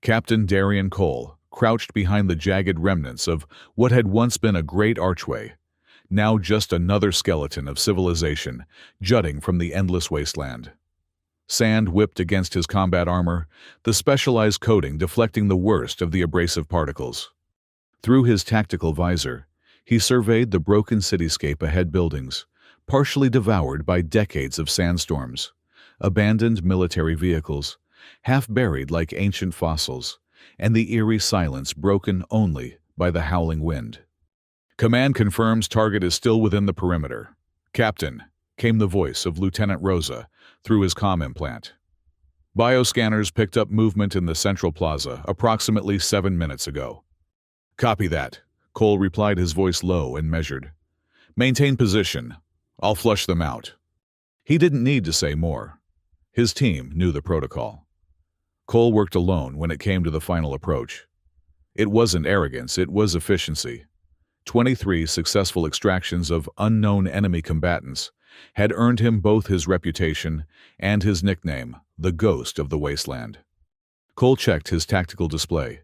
Captain Darian Cole crouched behind the jagged remnants of what had once been a great archway, now just another skeleton of civilization jutting from the endless wasteland. Sand whipped against his combat armor, the specialized coating deflecting the worst of the abrasive particles. Through his tactical visor, he surveyed the broken cityscape ahead, buildings, partially devoured by decades of sandstorms, abandoned military vehicles, half buried like ancient fossils, and the eerie silence broken only by the howling wind. "Command confirms target is still within the perimeter. Captain," came the voice of Lieutenant Rosa through his comm implant. "Bioscanners picked up movement in the central plaza approximately 7 minutes ago." "Copy that," Cole replied, his voice low and measured. "Maintain position. I'll flush them out." He didn't need to say more. His team knew the protocol. Cole worked alone when it came to the final approach. It wasn't arrogance, it was efficiency. 23 successful extractions of unknown enemy combatants had earned him both his reputation and his nickname, the Ghost of the Wasteland. Cole checked his tactical display.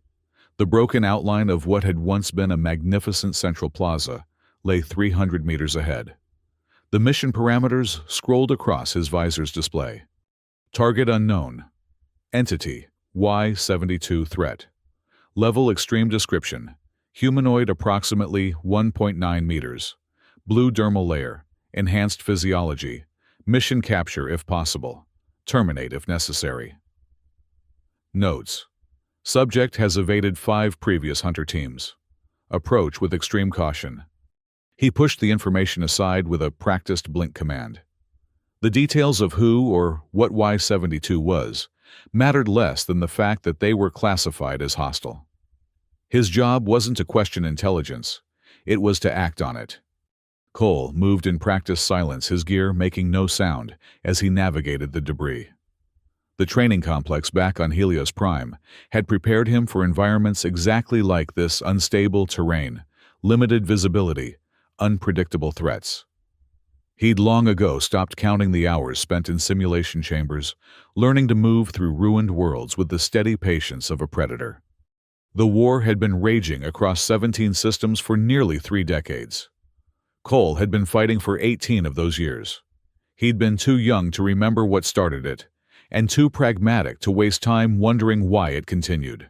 The broken outline of what had once been a magnificent central plaza lay 300 meters ahead. The mission parameters scrolled across his visor's display. Target unknown. Entity, Y-72 threat. Level extreme description. Humanoid approximately 1.9 meters. Blue dermal layer. Enhanced physiology. Mission capture if possible. Terminate if necessary. Notes. Subject has evaded 5 previous hunter teams. Approach with extreme caution. He pushed the information aside with a practiced blink command. The details of who or what Y-72 was mattered less than the fact that they were classified as hostile. His job wasn't to question intelligence, it was to act on it. Cole moved in practiced silence, his gear making no sound as he navigated the debris. The training complex back on Helios Prime had prepared him for environments exactly like this: unstable terrain, limited visibility, unpredictable threats. He'd long ago stopped counting the hours spent in simulation chambers, learning to move through ruined worlds with the steady patience of a predator. The war had been raging across 17 systems for nearly 3 decades. Cole had been fighting for 18 of those years. He'd been too young to remember what started it, and too pragmatic to waste time wondering why it continued.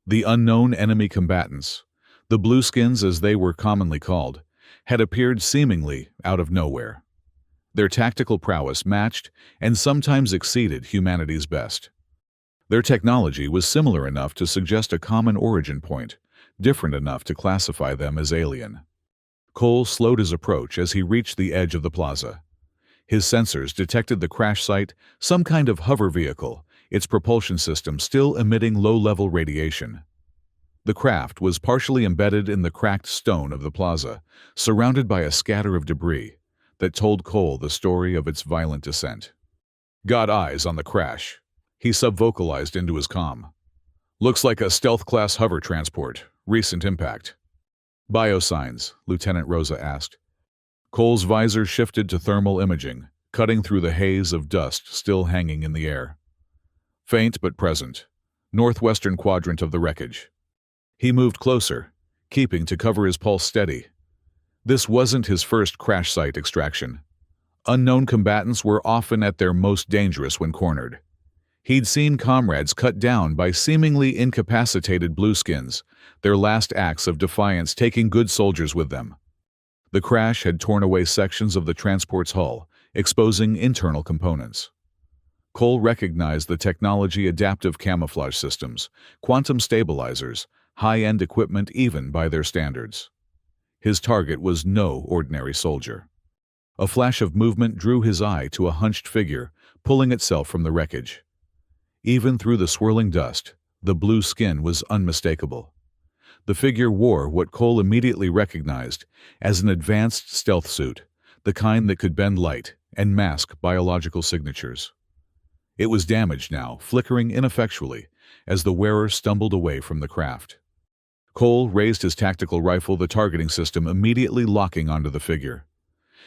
The unknown enemy combatants, the blueskins as they were commonly called, had appeared seemingly out of nowhere. Their tactical prowess matched and sometimes exceeded humanity's best. Their technology was similar enough to suggest a common origin point, different enough to classify them as alien. Cole slowed his approach as he reached the edge of the plaza. His sensors detected the crash site, some kind of hover vehicle, its propulsion system still emitting low-level radiation. The craft was partially embedded in the cracked stone of the plaza, surrounded by a scatter of debris that told Cole the story of its violent descent. "Got eyes on the crash," he subvocalized into his comm. "Looks like a stealth-class hover transport. Recent impact." "Biosigns?" Lieutenant Rosa asked. Cole's visor shifted to thermal imaging, cutting through the haze of dust still hanging in the air. "Faint but present. Northwestern quadrant of the wreckage." He moved closer, keeping to cover his pulse steady. This wasn't his first crash site extraction. Unknown combatants were often at their most dangerous when cornered. He'd seen comrades cut down by seemingly incapacitated blueskins, their last acts of defiance taking good soldiers with them. The crash had torn away sections of the transport's hull, exposing internal components. Cole recognized the technology: adaptive camouflage systems, quantum stabilizers, high-end equipment even by their standards. His target was no ordinary soldier. A flash of movement drew his eye to a hunched figure pulling itself from the wreckage. Even through the swirling dust, the blue skin was unmistakable. The figure wore what Cole immediately recognized as an advanced stealth suit, the kind that could bend light and mask biological signatures. It was damaged now, flickering ineffectually as the wearer stumbled away from the craft. Cole raised his tactical rifle, the targeting system immediately locking onto the figure.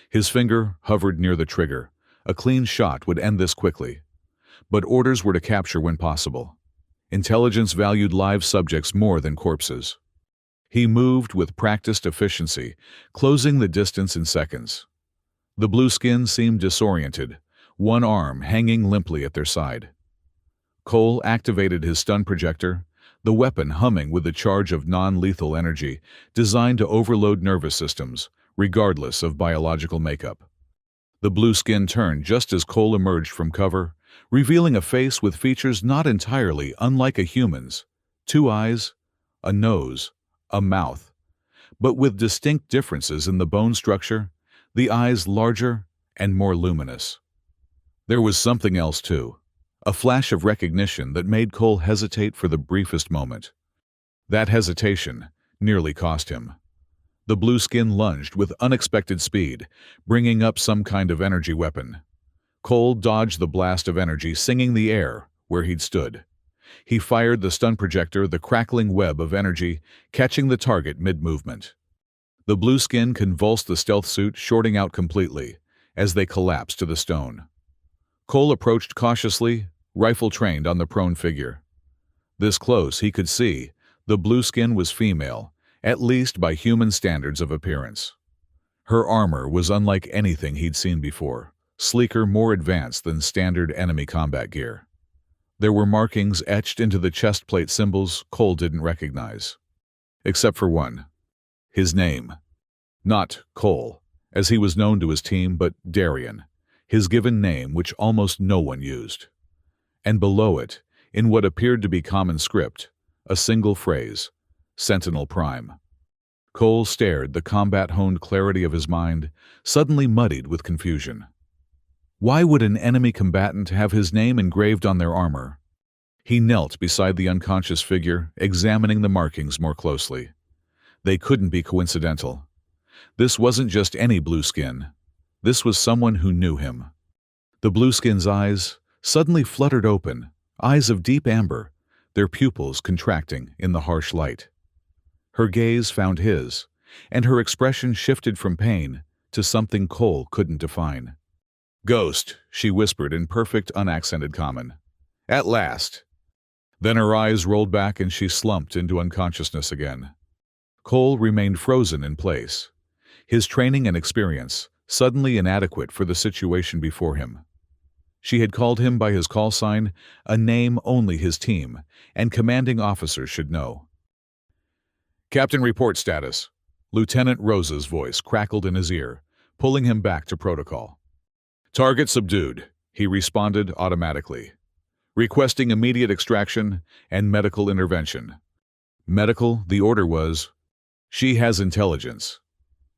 His finger hovered near the trigger. A clean shot would end this quickly. But orders were to capture when possible. Intelligence valued live subjects more than corpses. He moved with practiced efficiency, closing the distance in seconds. The blueskin seemed disoriented, one arm hanging limply at their side. Cole activated his stun projector, the weapon humming with a charge of non-lethal energy designed to overload nervous systems, regardless of biological makeup. The blueskin turned just as Cole emerged from cover, revealing a face with features not entirely unlike a human's: 2 eyes, a nose, a mouth, but with distinct differences in the bone structure, the eyes larger and more luminous. There was something else too, a flash of recognition that made Cole hesitate for the briefest moment. That hesitation nearly cost him. The blueskin lunged with unexpected speed, bringing up some kind of energy weapon. Cole dodged the blast of energy singing the air where he'd stood. He fired the stun projector, the crackling web of energy, catching the target mid-movement. The blueskin convulsed the stealth suit, shorting out completely, as they collapsed to the stone. Cole approached cautiously, rifle trained on the prone figure. This close, he could see, the blueskin was female, at least by human standards of appearance. Her armor was unlike anything he'd seen before, sleeker, more advanced than standard enemy combat gear. There were markings etched into the chest plate symbols Cole didn't recognize. Except for one. His name. Not Cole, as he was known to his team, but Darian, his given name which almost no one used. And below it, in what appeared to be common script, a single phrase: Sentinel Prime. Cole stared, the combat-honed clarity of his mind suddenly muddied with confusion. Why would an enemy combatant have his name engraved on their armor? He knelt beside the unconscious figure, examining the markings more closely. They couldn't be coincidental. This wasn't just any blueskin. This was someone who knew him. The blueskin's eyes suddenly fluttered open, eyes of deep amber, their pupils contracting in the harsh light. Her gaze found his, and her expression shifted from pain to something Cole couldn't define. "Ghost," she whispered in perfect, unaccented common. "At last." Then her eyes rolled back and she slumped into unconsciousness again. Cole remained frozen in place, his training and experience suddenly inadequate for the situation before him. She had called him by his call sign, a name only his team and commanding officers should know. "Captain, report status." Lieutenant Rosa's voice crackled in his ear, pulling him back to protocol. "Target subdued," he responded automatically. "Requesting immediate extraction and medical intervention." Medical, the order was. "She has intelligence."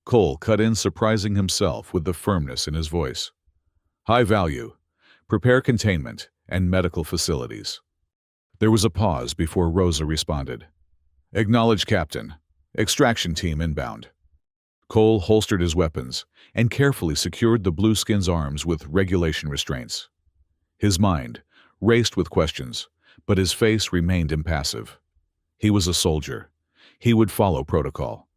Cole cut in, surprising himself with the firmness in his voice. "High value. Prepare containment and medical facilities." There was a pause before Rosa responded. "Acknowledge, Captain. Extraction team inbound." Cole holstered his weapons and carefully secured the blueskin's arms with regulation restraints. His mind raced with questions, but his face remained impassive. He was a soldier. He would follow protocol.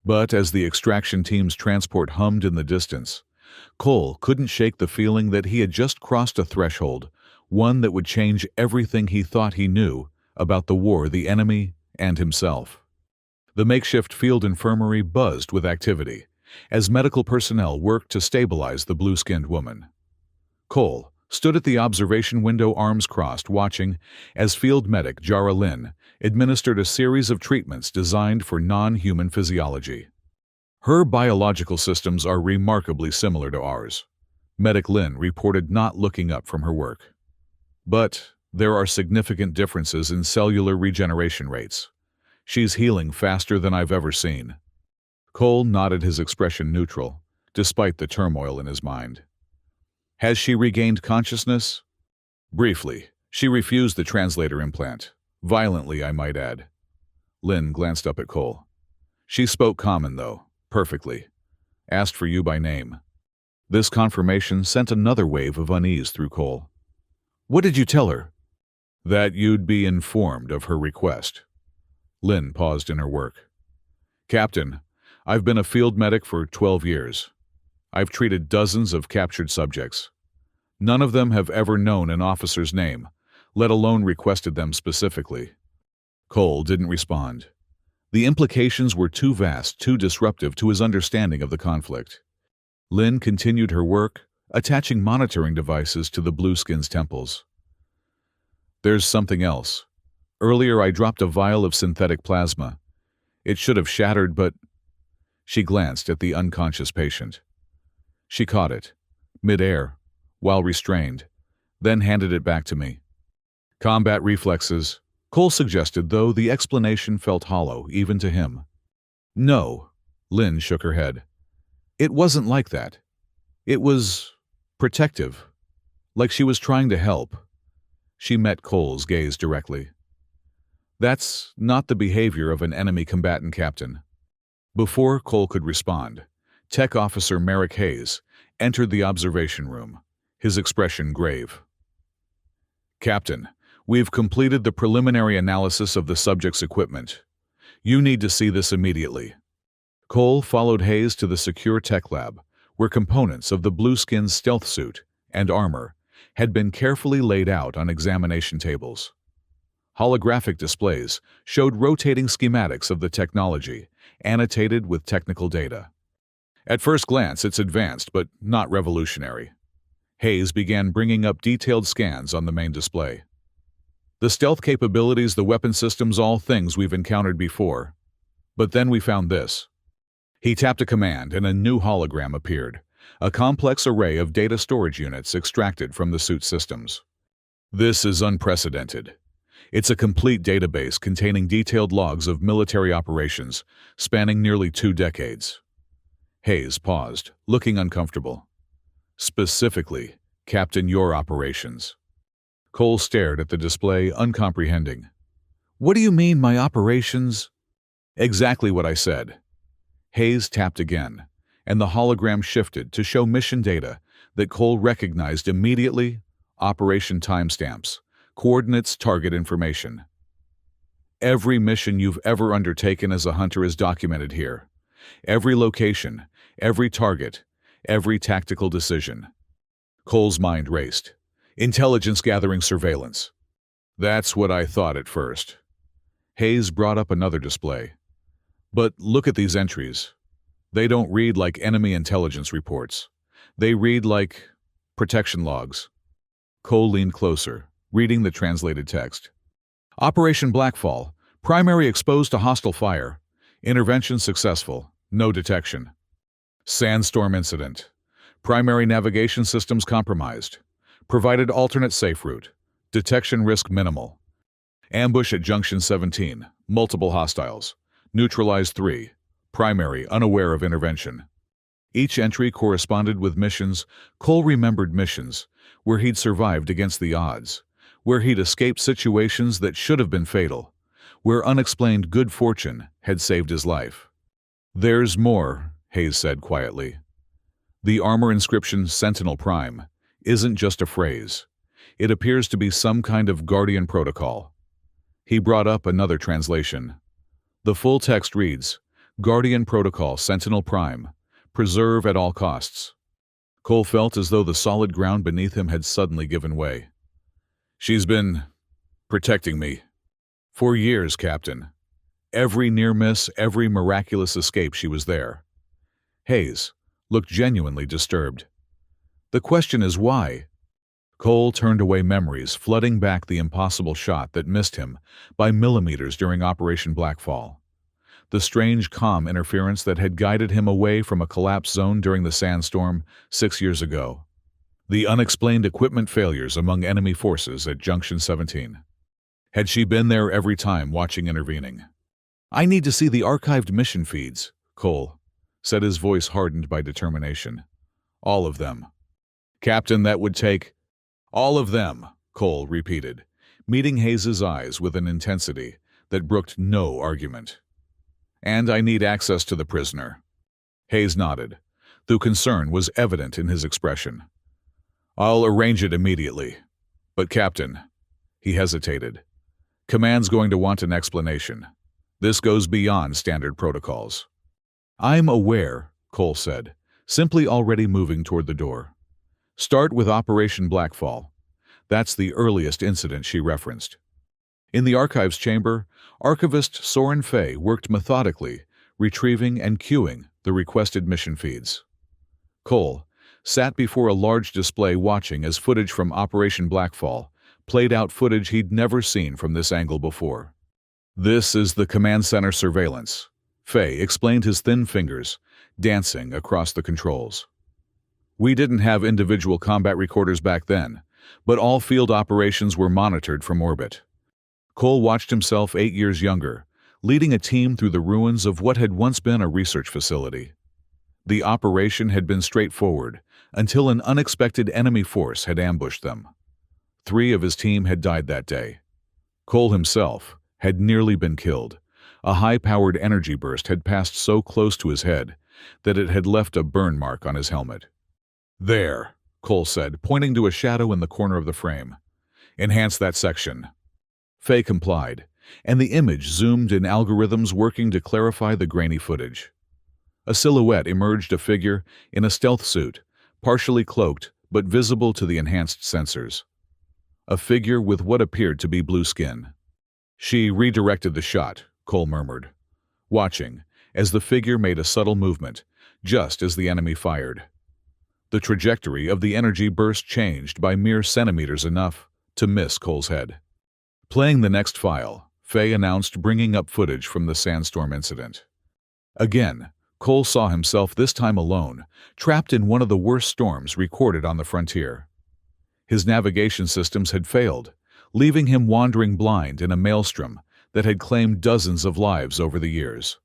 But as the extraction team's transport hummed in the distance, Cole couldn't shake the feeling that he had just crossed a threshold, one that would change everything he thought he knew about the war, the enemy, and himself. The makeshift field infirmary buzzed with activity as medical personnel worked to stabilize the blue-skinned woman. Cole stood at the observation window, arms crossed, watching as field medic Jara Lynn administered a series of treatments designed for non-human physiology. "Her biological systems are remarkably similar to ours," Medic Lynn reported, not looking up from her work. "But there are significant differences in cellular regeneration rates. She's healing faster than I've ever seen." Cole nodded, his expression neutral, despite the turmoil in his mind. "Has she regained consciousness?" "Briefly. She refused the translator implant. Violently, I might add." Lynn glanced up at Cole. "She spoke common, though, perfectly. Asked for you by name." This confirmation sent another wave of unease through Cole. "What did you tell her?" "That you'd be informed of her request." Lynn paused in her work. "Captain, I've been a field medic for 12 years. I've treated dozens of captured subjects. None of them have ever known an officer's name, let alone requested them specifically. Cole didn't respond. The implications were too vast, too disruptive to his understanding of the conflict. Lynn continued her work, attaching monitoring devices to the Blueskin's temples. There's something else. Earlier I dropped a vial of synthetic plasma. It should have shattered, but... She glanced at the unconscious patient. She caught it, mid-air, while restrained, then handed it back to me. Combat reflexes, Cole suggested, though the explanation felt hollow, even to him. No, Lynn shook her head. It wasn't like that. It was protective, like she was trying to help. She met Cole's gaze directly. That's not the behavior of an enemy combatant, Captain. Before Cole could respond, Tech Officer Merrick Hayes entered the observation room, his expression grave. Captain, we've completed the preliminary analysis of the subject's equipment. You need to see this immediately. Cole followed Hayes to the secure tech lab, where components of the Blueskin's stealth suit and armor had been carefully laid out on examination tables. Holographic displays showed rotating schematics of the technology, annotated with technical data. At first glance, it's advanced, but not revolutionary. Hayes began bringing up detailed scans on the main display. The stealth capabilities, the weapon systems, all things we've encountered before. But then we found this. He tapped a command and a new hologram appeared, a complex array of data storage units extracted from the suit systems. This is unprecedented. It's a complete database containing detailed logs of military operations spanning nearly 2 decades. Hayes paused, looking uncomfortable. Specifically, Captain, your operations. Cole stared at the display, uncomprehending. What do you mean, my operations? Exactly what I said. Hayes tapped again, and the hologram shifted to show mission data that Cole recognized immediately: operation timestamps, coordinates, target information. Every mission you've ever undertaken as a hunter is documented here. Every location, every target, every tactical decision. Cole's mind raced. Intelligence gathering, surveillance. That's what I thought at first. Hayes brought up another display. But look at these entries. They don't read like enemy intelligence reports. They read like protection logs. Cole leaned closer, reading the translated text. Operation Blackfall. Primary exposed to hostile fire. Intervention successful. No detection. Sandstorm incident. Primary navigation systems compromised. Provided alternate safe route. Detection risk minimal. Ambush at Junction 17. Multiple hostiles. Neutralize 3. Primary unaware of intervention. Each entry corresponded with missions. Cole remembered missions where he'd survived against the odds, where he'd escaped situations that should have been fatal, where unexplained good fortune had saved his life. There's more, Hayes said quietly. The armor inscription Sentinel Prime isn't just a phrase. It appears to be some kind of Guardian protocol. He brought up another translation. The full text reads, Guardian Protocol Sentinel Prime, preserve at all costs. Cole felt as though the solid ground beneath him had suddenly given way. She's been protecting me. For years, Captain. Every near miss, every miraculous escape, she was there. Hayes looked genuinely disturbed. The question is why? Cole turned away, memories flooding back, the impossible shot that missed him by millimeters during Operation Blackfall. The strange comm interference that had guided him away from a collapse zone during the sandstorm 6 years ago. The unexplained equipment failures among enemy forces at Junction 17. Had she been there every time, watching, intervening? I need to see the archived mission feeds, Cole said, his voice hardened by determination. All of them. Captain, that would take... All of them, Cole repeated, meeting Hayes's eyes with an intensity that brooked no argument. And I need access to the prisoner. Hayes nodded, though concern was evident in his expression. I'll arrange it immediately. But Captain, he hesitated. Command's going to want an explanation. This goes beyond standard protocols. I'm aware, Cole said, simply already moving toward the door. Start with Operation Blackfall. That's the earliest incident she referenced. In the archives chamber, archivist Soren Fay worked methodically, retrieving and queuing the requested mission feeds. Cole sat before a large display watching as footage from Operation Blackfall played out footage he'd never seen from this angle before. "This is the command center surveillance," Fay explained, his thin fingers dancing across the controls. "We didn't have individual combat recorders back then, but all field operations were monitored from orbit." Cole watched himself 8 years younger, leading a team through the ruins of what had once been a research facility. The operation had been straightforward until an unexpected enemy force had ambushed them. 3 of his team had died that day. Cole himself had nearly been killed. A high-powered energy burst had passed so close to his head that it had left a burn mark on his helmet. "There," Cole said, pointing to a shadow in the corner of the frame. "Enhance that section." Fay complied, and the image zoomed in, algorithms working to clarify the grainy footage. A silhouette emerged, a figure in a stealth suit, partially cloaked but visible to the enhanced sensors. A figure with what appeared to be blue skin. "She redirected the shot," Cole murmured, watching as the figure made a subtle movement, just as the enemy fired. The trajectory of the energy burst changed by mere centimeters, enough to miss Cole's head. Playing the next file, Fay announced, bringing up footage from the sandstorm incident. Again, Cole saw himself, this time alone, trapped in one of the worst storms recorded on the frontier. His navigation systems had failed, leaving him wandering blind in a maelstrom that had claimed dozens of lives over the years.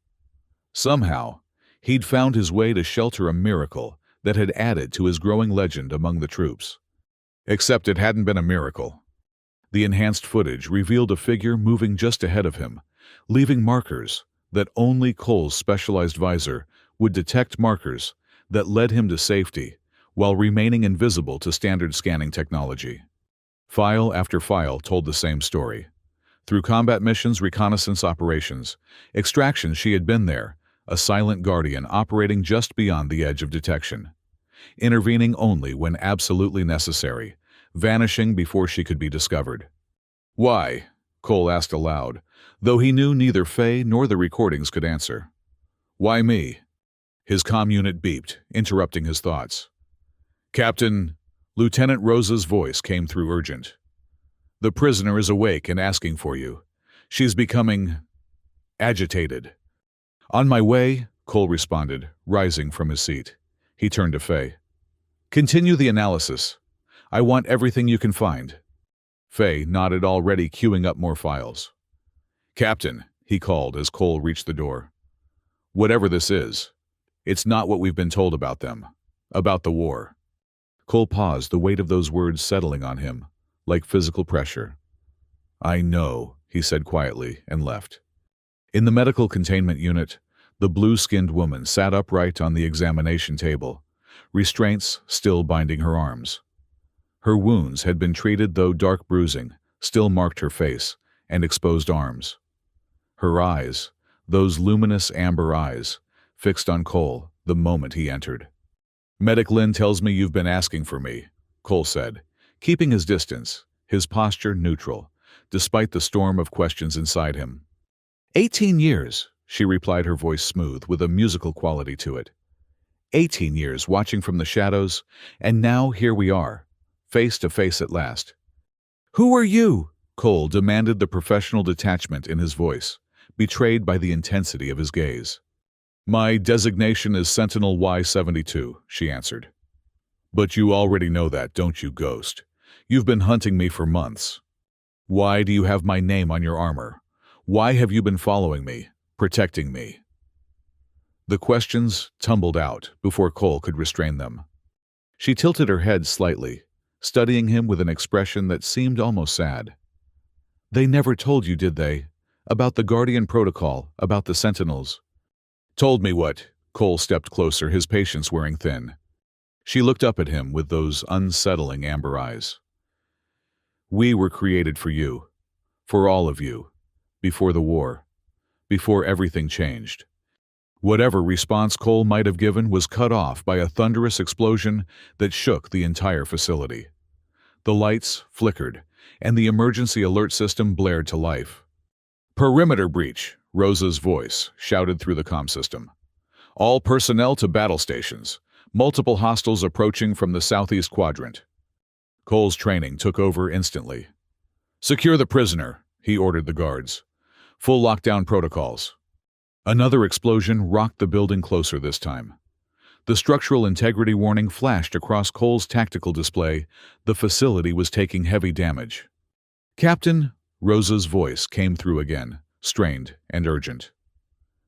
Somehow, he'd found his way to shelter, a miracle that had added to his growing legend among the troops. Except it hadn't been a miracle. The enhanced footage revealed a figure moving just ahead of him, leaving markers that only Cole's specialized visor would detect, markers that led him to safety while remaining invisible to standard scanning technology. File after file told the same story. Through combat missions, reconnaissance operations, extractions, she had been there, a silent guardian operating just beyond the edge of detection, intervening only when absolutely necessary, vanishing before she could be discovered. "Why?" Cole asked aloud, though he knew neither Fay nor the recordings could answer. "Why me?" His comm unit beeped, interrupting his thoughts. "Captain," Lieutenant Rosa's voice came through, urgent. "The prisoner is awake and asking for you. She's becoming agitated." "On my way," Cole responded, rising from his seat. He turned to Fay. "Continue the analysis. I want everything you can find." Fay nodded, already queuing up more files. "Captain," he called as Cole reached the door. "Whatever this is, it's not what we've been told about them, about the war." Cole paused, the weight of those words settling on him, like physical pressure. "I know," he said quietly, and left. In the medical containment unit, the blue-skinned woman sat upright on the examination table, restraints still binding her arms. Her wounds had been treated, though dark bruising still marked her face and exposed arms. Her eyes, those luminous amber eyes, fixed on Cole the moment he entered. "Medic Lynn tells me you've been asking for me," Cole said, keeping his distance, his posture neutral, despite the storm of questions inside him. 18 years, she replied, her voice smooth with a musical quality to it. 18 years watching from the shadows, and now here we are, face to face at last. "Who are you?" Cole demanded, the professional detachment in his voice, betrayed by the intensity of his gaze. "My designation is Sentinel Y-72, she answered. "But you already know that, don't you, Ghost? You've been hunting me for months. Why do you have my name on your armor? Why have you been following me, protecting me?" The questions tumbled out before Cole could restrain them. She tilted her head slightly, studying him with an expression that seemed almost sad. "They never told you, did they? About the Guardian Protocol, about the Sentinels?" "Told me what?" Cole stepped closer, his patience wearing thin. She looked up at him with those unsettling amber eyes. "We were created for you, for all of you, before the war, before everything changed." Whatever response Cole might have given was cut off by a thunderous explosion that shook the entire facility. The lights flickered, and the emergency alert system blared to life. "Perimeter breach," Rosa's voice shouted through the comm system. "All personnel to battle stations. Multiple hostiles approaching from the southeast quadrant." Cole's training took over instantly. "Secure the prisoner," he ordered the guards. "Full lockdown protocols." Another explosion rocked the building closer this time. The structural integrity warning flashed across Cole's tactical display. The facility was taking heavy damage. "Captain," Rosa's voice came through again, strained and urgent.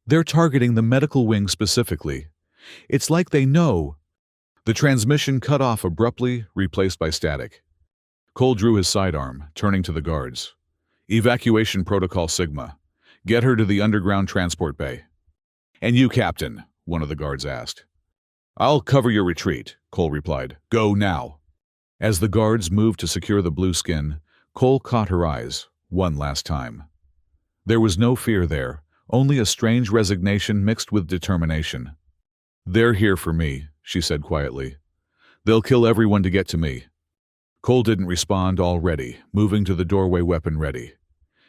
"They're targeting the medical wing specifically. It's like they know." The transmission cut off abruptly, replaced by static. Cole drew his sidearm, turning to the guards. "Evacuation Protocol Sigma. Get her to the underground transport bay." "And you, Captain?" one of the guards asked. "I'll cover your retreat," Cole replied. "Go now." As the guards moved to secure the blue skin, Cole caught her eyes, one last time. There was no fear there, only a strange resignation mixed with determination. "They're here for me," she said quietly. "They'll kill everyone to get to me." Cole didn't respond already, moving to the doorway, weapon ready.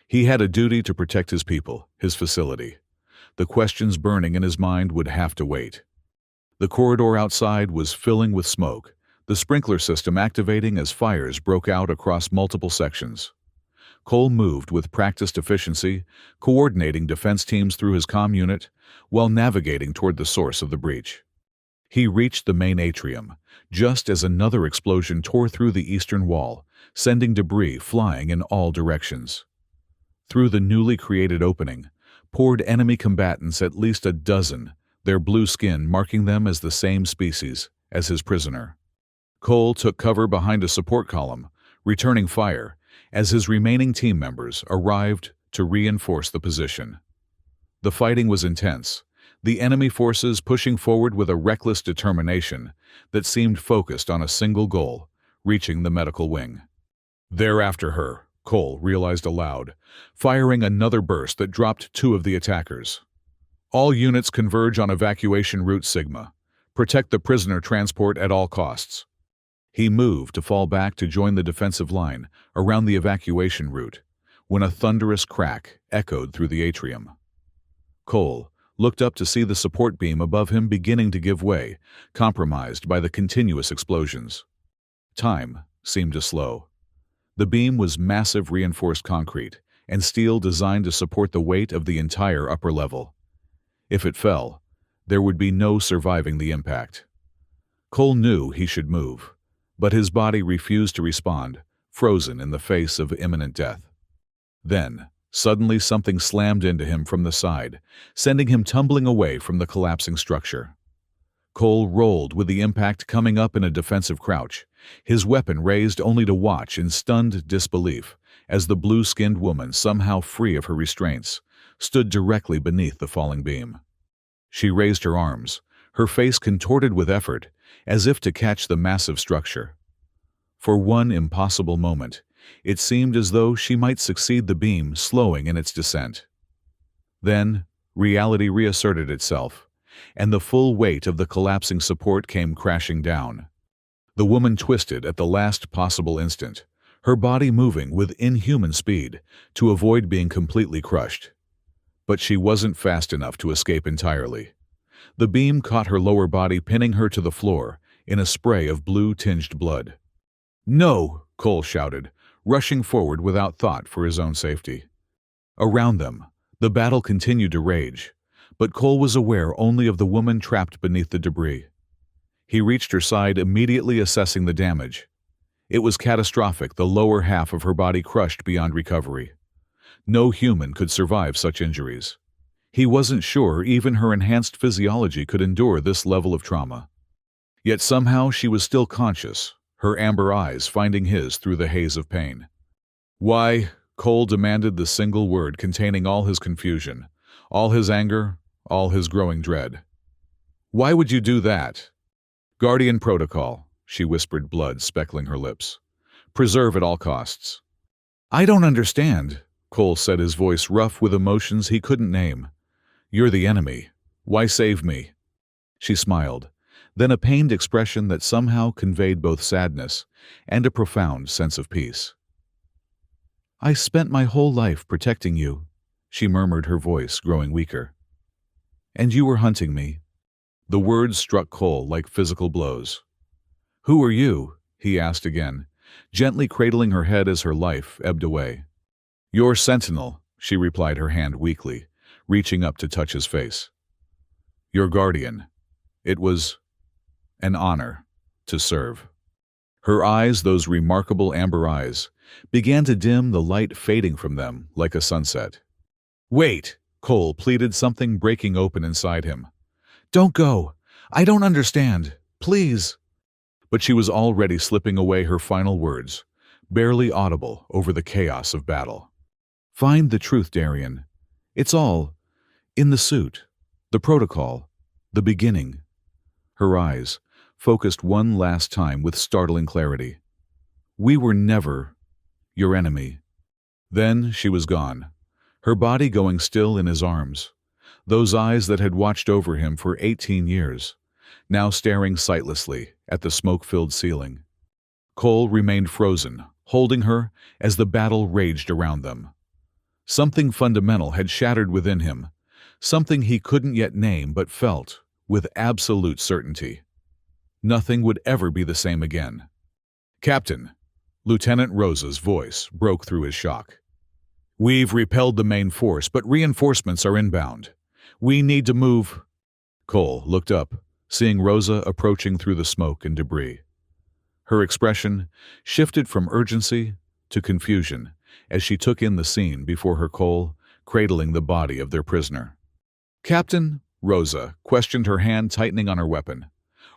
He had a duty to protect his people, his facility. The questions burning in his mind would have to wait. The corridor outside was filling with smoke, the sprinkler system activating as fires broke out across multiple sections. Cole moved with practiced efficiency, coordinating defense teams through his comm unit, while navigating toward the source of the breach. He reached the main atrium, just as another explosion tore through the eastern wall, sending debris flying in all directions. Through the newly created opening, poured enemy combatants, at least a dozen, their blue skin marking them as the same species as his prisoner. Cole took cover behind a support column, returning fire, as his remaining team members arrived to reinforce the position. The fighting was intense, the enemy forces pushing forward with a reckless determination that seemed focused on a single goal, reaching the medical wing. "They're after her," Cole realized aloud, firing another burst that dropped two of the attackers. "All units converge on evacuation route Sigma. Protect the prisoner transport at all costs." He moved to fall back to join the defensive line around the evacuation route, when a thunderous crack echoed through the atrium. Cole looked up to see the support beam above him beginning to give way, compromised by the continuous explosions. Time seemed to slow. The beam was massive reinforced concrete and steel designed to support the weight of the entire upper level. If it fell, there would be no surviving the impact. Cole knew he should move, but his body refused to respond, frozen in the face of imminent death. Then, suddenly something slammed into him from the side, sending him tumbling away from the collapsing structure. Cole rolled with the impact coming up in a defensive crouch, his weapon raised only to watch in stunned disbelief as the blue-skinned woman, somehow free of her restraints, stood directly beneath the falling beam. She raised her arms, her face contorted with effort, as if to catch the massive structure. For one impossible moment, it seemed as though she might succeed, the beam slowing in its descent. Then, reality reasserted itself, and the full weight of the collapsing support came crashing down. The woman twisted at the last possible instant, her body moving with inhuman speed to avoid being completely crushed. But she wasn't fast enough to escape entirely. The beam caught her lower body, pinning her to the floor in a spray of blue-tinged blood. "No!" Cole shouted, rushing forward without thought for his own safety. Around them, the battle continued to rage, but Cole was aware only of the woman trapped beneath the debris. He reached her side, immediately assessing the damage. It was catastrophic, the lower half of her body crushed beyond recovery. No human could survive such injuries. He wasn't sure even her enhanced physiology could endure this level of trauma. Yet somehow she was still conscious, her amber eyes finding his through the haze of pain. "Why?" Cole demanded, the single word containing all his confusion, all his anger, all his growing dread. "Why would you do that?" "Guardian protocol," she whispered, blood speckling her lips. "Preserve at all costs." "I don't understand," Cole said, his voice rough with emotions he couldn't name. "You're the enemy. Why save me?" She smiled, then a pained expression that somehow conveyed both sadness and a profound sense of peace. "I spent my whole life protecting you," she murmured, her voice growing weaker. "And you were hunting me." The words struck Cole like physical blows. "Who are you?" he asked again, gently cradling her head as her life ebbed away. "Your sentinel," she replied, her hand weakly, reaching up to touch his face. "Your guardian. It was an honor to serve." Her eyes, those remarkable amber eyes, began to dim, the light fading from them like a sunset. "Wait!" Cole pleaded, something breaking open inside him. "Don't go! I don't understand! Please!" But she was already slipping away, her final words, barely audible over the chaos of battle. "Find the truth, Darian. It's all in the suit, the protocol, the beginning." Her eyes focused one last time with startling clarity. "We were never your enemy." Then she was gone, her body going still in his arms. Those eyes that had watched over him for 18 years, now staring sightlessly at the smoke-filled ceiling. Cole remained frozen, holding her as the battle raged around them. Something fundamental had shattered within him, something he couldn't yet name but felt with absolute certainty. Nothing would ever be the same again. "Captain," Lieutenant Rosa's voice broke through his shock. "We've repelled the main force, but reinforcements are inbound. We need to move." Cole looked up, seeing Rosa approaching through the smoke and debris. Her expression shifted from urgency to confusion as she took in the scene before her, Cole cradling the body of their prisoner. "Captain," Rosa questioned, her hand tightening on her weapon.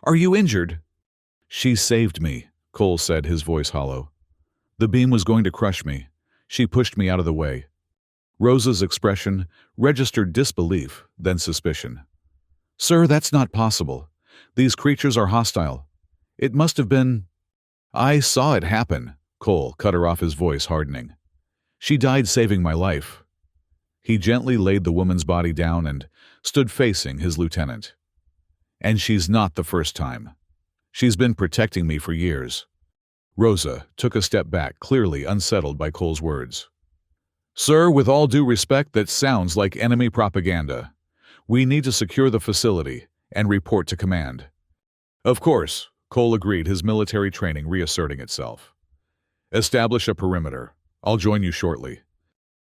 "Are you injured?" "She saved me," Cole said, his voice hollow. "The beam was going to crush me. She pushed me out of the way." Rosa's expression registered disbelief, then suspicion. "Sir, that's not possible. These creatures are hostile. It must have been—" "I saw it happen," Cole cut her off, his voice hardening. "She died saving my life." He gently laid the woman's body down and stood facing his lieutenant. "And she's not the first time. She's been protecting me for years." Rosa took a step back, clearly unsettled by Cole's words. "Sir, with all due respect, that sounds like enemy propaganda. We need to secure the facility and report to command." "Of course," Cole agreed, his military training reasserting itself. "Establish a perimeter. I'll join you shortly."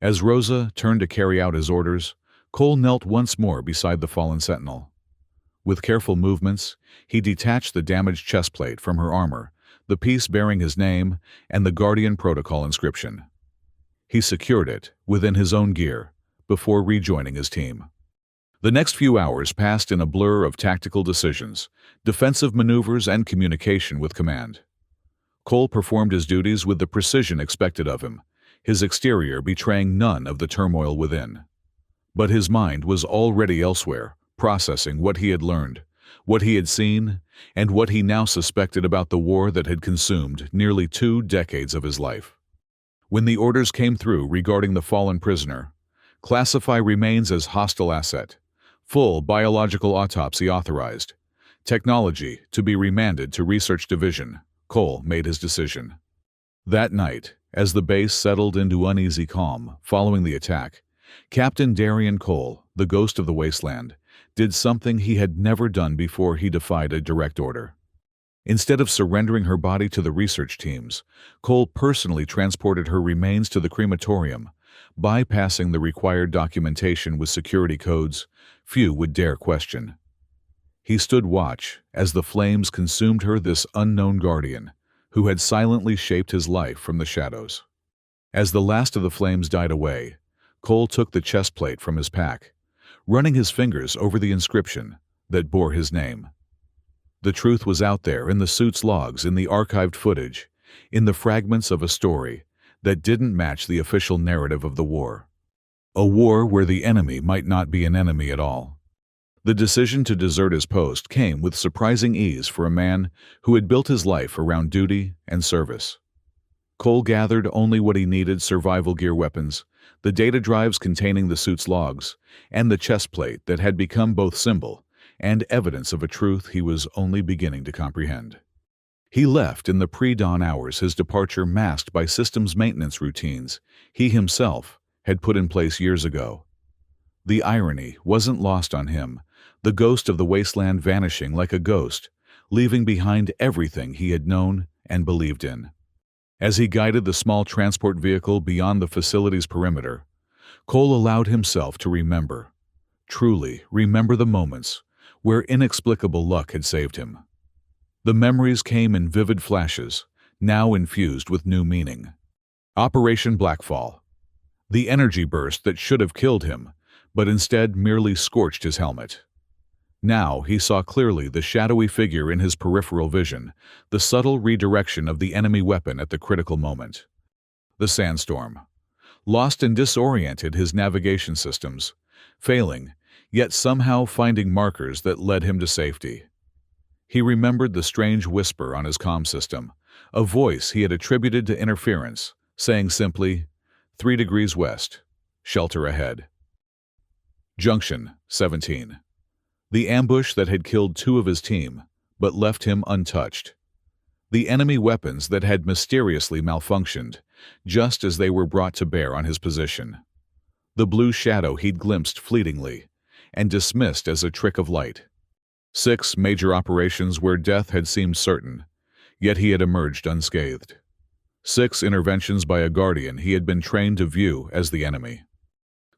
As Rosa turned to carry out his orders, Cole knelt once more beside the fallen sentinel. With careful movements, he detached the damaged chest plate from her armor, the piece bearing his name and the Guardian Protocol inscription. He secured it within his own gear before rejoining his team. The next few hours passed in a blur of tactical decisions, defensive maneuvers, and communication with command. Cole performed his duties with the precision expected of him, his exterior betraying none of the turmoil within. But his mind was already elsewhere, processing what he had learned, what he had seen, and what he now suspected about the war that had consumed nearly 2 decades of his life. When the orders came through regarding the fallen prisoner, classify remains as hostile asset, full biological autopsy authorized, technology to be remanded to Research Division, Cole made his decision. That night, as the base settled into uneasy calm following the attack, Captain Darian Cole, the ghost of the wasteland, did something he had never done before. He defied a direct order. Instead of surrendering her body to the research teams, Cole personally transported her remains to the crematorium, bypassing the required documentation with security codes few would dare question. He stood watch as the flames consumed her, this unknown guardian, who had silently shaped his life from the shadows. As the last of the flames died away, Cole took the chest plate from his pack, running his fingers over the inscription that bore his name. The truth was out there in the suit's logs, in the archived footage, in the fragments of a story that didn't match the official narrative of the war. A war where the enemy might not be an enemy at all. The decision to desert his post came with surprising ease for a man who had built his life around duty and service. Cole gathered only what he needed: survival gear, weapons, the data drives containing the suit's logs, and the chest plate that had become both symbol and evidence of a truth he was only beginning to comprehend. He left in the pre-dawn hours, his departure masked by systems maintenance routines he himself had put in place years ago. The irony wasn't lost on him, the ghost of the wasteland vanishing like a ghost, leaving behind everything he had known and believed in. As he guided the small transport vehicle beyond the facility's perimeter, Cole allowed himself to remember, truly remember the moments where inexplicable luck had saved him. The memories came in vivid flashes, now infused with new meaning. Operation Blackfall. The energy burst that should have killed him, but instead merely scorched his helmet. Now he saw clearly the shadowy figure in his peripheral vision, the subtle redirection of the enemy weapon at the critical moment. The sandstorm. Lost and disoriented his navigation systems, failing, yet somehow finding markers that led him to safety. He remembered the strange whisper on his comm system, a voice he had attributed to interference, saying simply, 3 degrees west, shelter ahead. Junction 17. The ambush that had killed 2 of his team, but left him untouched. The enemy weapons that had mysteriously malfunctioned, just as they were brought to bear on his position. The blue shadow he'd glimpsed fleetingly, and dismissed as a trick of light. 6 major operations where death had seemed certain, yet he had emerged unscathed. 6 interventions by a guardian he had been trained to view as the enemy.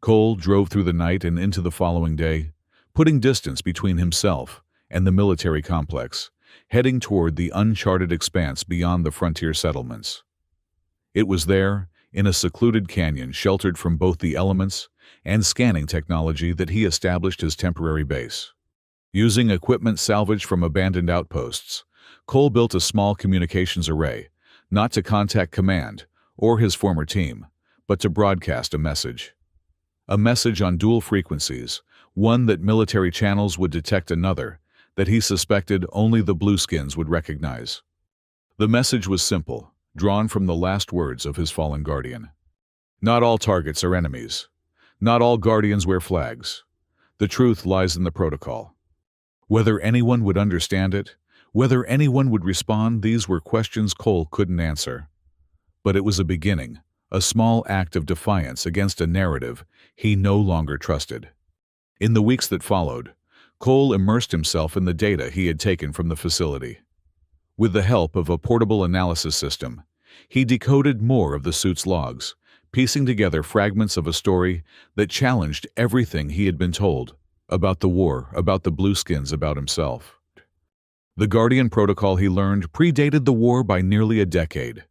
Cole drove through the night and into the following day, putting distance between himself and the military complex, heading toward the uncharted expanse beyond the frontier settlements. It was there, in a secluded canyon sheltered from both the elements and scanning technology, that he established his temporary base. Using equipment salvaged from abandoned outposts, Cole built a small communications array, not to contact command or his former team, but to broadcast a message. A message on dual frequencies, one that military channels would detect, another that he suspected only the Blueskins would recognize. The message was simple, drawn from the last words of his fallen guardian. Not all targets are enemies. Not all guardians wear flags. The truth lies in the protocol. Whether anyone would understand it, whether anyone would respond, these were questions Cole couldn't answer. But it was a beginning, a small act of defiance against a narrative he no longer trusted. In the weeks that followed, Cole immersed himself in the data he had taken from the facility. With the help of a portable analysis system, he decoded more of the suit's logs, piecing together fragments of a story that challenged everything he had been told about the war, about the Blueskins, about himself. The Guardian protocol, he learned, predated the war by nearly a decade.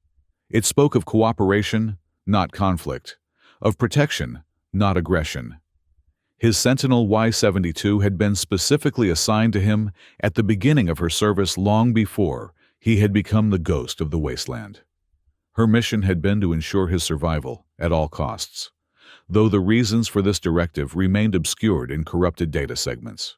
It spoke of cooperation, not conflict, of protection, not aggression. His Sentinel Y-72 had been specifically assigned to him at the beginning of her service, long before he had become the ghost of the wasteland. Her mission had been to ensure his survival at all costs, though the reasons for this directive remained obscured in corrupted data segments.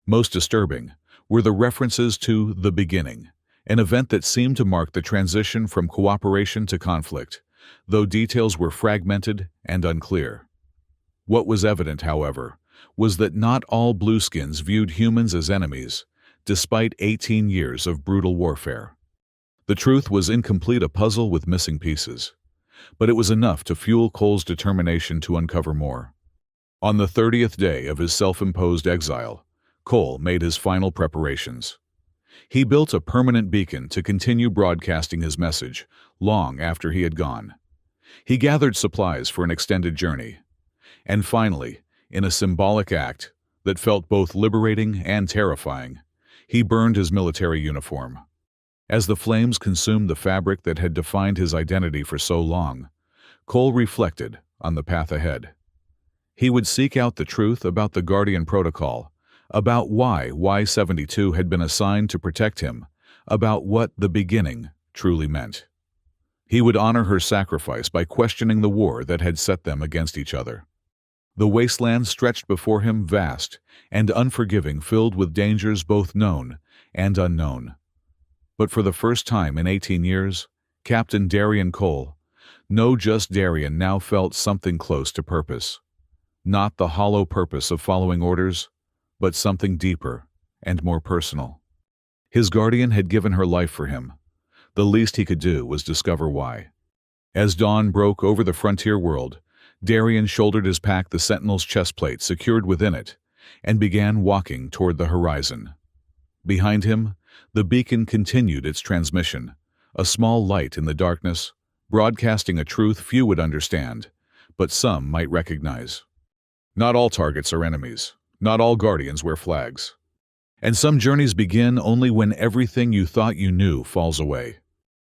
Most disturbing were the references to the beginning, an event that seemed to mark the transition from cooperation to conflict, though details were fragmented and unclear. What was evident, however, was that not all Blueskins viewed humans as enemies, despite 18 years of brutal warfare. The truth was incomplete, a puzzle with missing pieces, but it was enough to fuel Cole's determination to uncover more. On the 30th day of his self-imposed exile, Cole made his final preparations. He built a permanent beacon to continue broadcasting his message long after he had gone. He gathered supplies for an extended journey. And finally, in a symbolic act that felt both liberating and terrifying, he burned his military uniform. As the flames consumed the fabric that had defined his identity for so long, Cole reflected on the path ahead. He would seek out the truth about the Guardian protocol, about why Y-72 had been assigned to protect him, about what the beginning truly meant. He would honor her sacrifice by questioning the war that had set them against each other. The wasteland stretched before him, vast and unforgiving, filled with dangers both known and unknown. But for the first time in 18 years, Captain Darian Cole, no just Darian, now felt something close to purpose. Not the hollow purpose of following orders, but something deeper, and more personal. His guardian had given her life for him. The least he could do was discover why. As dawn broke over the frontier world, Darian shouldered his pack, the Sentinel's chest plate secured within it, and began walking toward the horizon. Behind him, the beacon continued its transmission, a small light in the darkness, broadcasting a truth few would understand, but some might recognize. Not all targets are enemies. Not all guardians wear flags. And some journeys begin only when everything you thought you knew falls away.